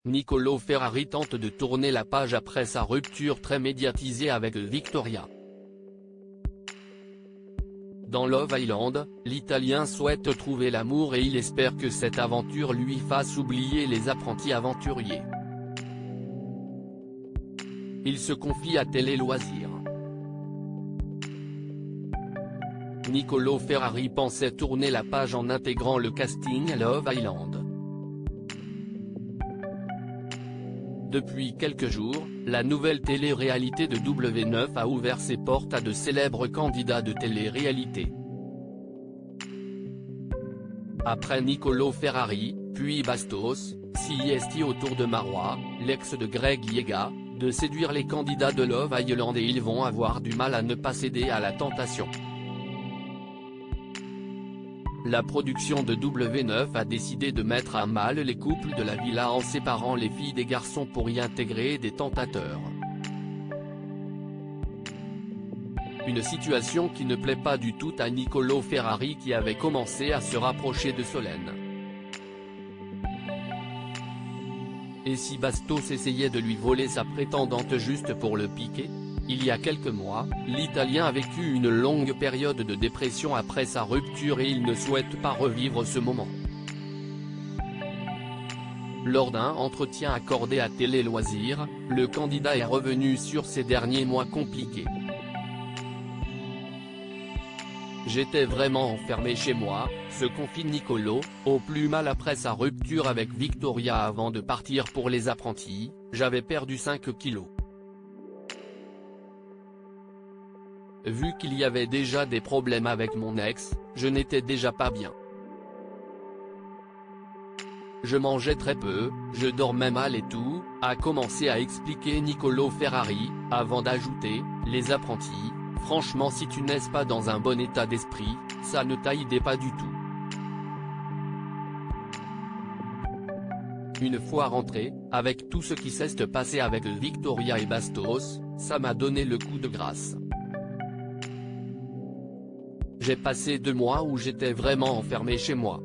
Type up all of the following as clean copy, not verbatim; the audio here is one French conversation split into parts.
Nicolo Ferrari tente de tourner la page après sa rupture très médiatisée avec Victoria. Dans Love Island, l'Italien souhaite trouver l'amour et il espère que cette aventure lui fasse oublier les apprentis aventuriers. Il se confie à Télé Loisirs. Nicolo Ferrari pensait tourner la page en intégrant le casting Love Island. Depuis quelques jours, la nouvelle télé-réalité de W9 a ouvert ses portes à de célèbres candidats de télé-réalité. Après Nicolo Ferrari, puis Bastos, s'y autour de Marwa, l'ex de Greg Yega, de séduire les candidats de Love Island et ils vont avoir du mal à ne pas céder à la tentation. La production de W9 a décidé de mettre à mal les couples de la villa en séparant les filles des garçons pour y intégrer des tentateurs. Une situation qui ne plaît pas du tout à Nicolo Ferrari qui avait commencé à se rapprocher de Solène. Et si Bastos essayait de lui voler sa prétendante juste pour le piquer? Il y a quelques mois, l'Italien a vécu une longue période de dépression après sa rupture et il ne souhaite pas revivre ce moment. Lors d'un entretien accordé à Télé Loisirs, le candidat est revenu sur ces derniers mois compliqués. J'étais vraiment enfermé chez moi, se confie Nicolo, au plus mal après sa rupture avec Victoria avant de partir pour les apprentis, j'avais perdu 5 kilos. Vu qu'il y avait déjà des problèmes avec mon ex, je n'étais déjà pas bien. Je mangeais très peu, je dormais mal et tout, a commencé à expliquer Nicolo Ferrari, avant d'ajouter, les apprentis, franchement si tu n'es pas dans un bon état d'esprit, ça ne t'aide pas du tout. Une fois rentré, avec tout ce qui s'est passé avec Victoria et Bastos, ça m'a donné le coup de grâce. J'ai passé 2 mois où j'étais vraiment enfermé chez moi.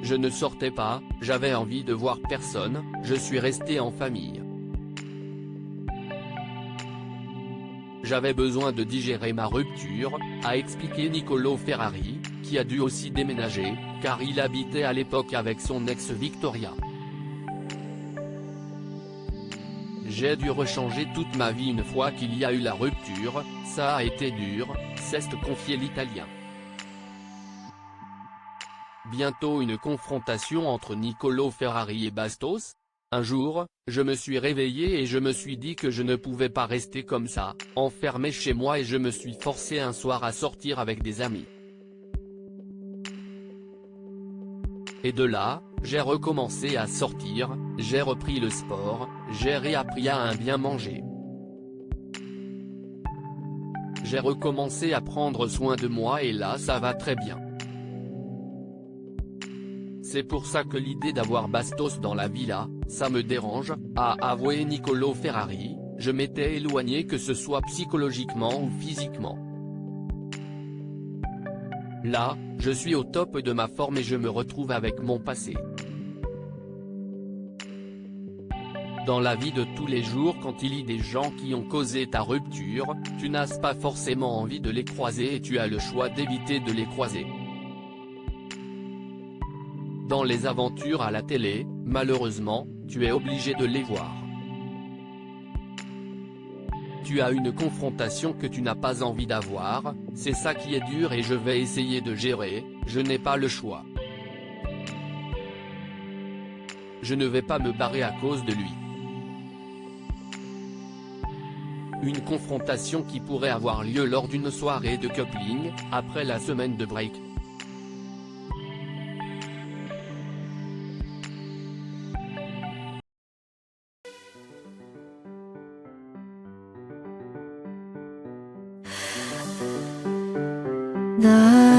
Je ne sortais pas, j'avais envie de voir personne, je suis resté en famille. J'avais besoin de digérer ma rupture, a expliqué Nicolo Ferrari, qui a dû aussi déménager, car il habitait à l'époque avec son ex Victoria. J'ai dû rechanger toute ma vie une fois qu'il y a eu la rupture, ça a été dur, s'est confié l'Italien. Bientôt une confrontation entre Nicolo Ferrari et Bastos? Un jour, je me suis réveillé et je me suis dit que je ne pouvais pas rester comme ça, enfermé chez moi et je me suis forcé un soir à sortir avec des amis. Et de là, j'ai recommencé à sortir, j'ai repris le sport, j'ai réappris à bien manger. J'ai recommencé à prendre soin de moi et là ça va très bien. C'est pour ça que l'idée d'avoir Bastos dans la villa, ça me dérange, a avoué Nicolo Ferrari, je m'étais éloigné que ce soit psychologiquement ou physiquement. Là, je suis au top de ma forme et je me retrouve avec mon passé. Dans la vie de tous les jours quand il y a des gens qui ont causé ta rupture, tu n'as pas forcément envie de les croiser et tu as le choix d'éviter de les croiser. Dans les aventures à la télé, malheureusement, tu es obligé de les voir. Tu as une confrontation que tu n'as pas envie d'avoir, c'est ça qui est dur et je vais essayer de gérer, je n'ai pas le choix. Je ne vais pas me barrer à cause de lui. Une confrontation qui pourrait avoir lieu lors d'une soirée de coupling, après la semaine de break. 나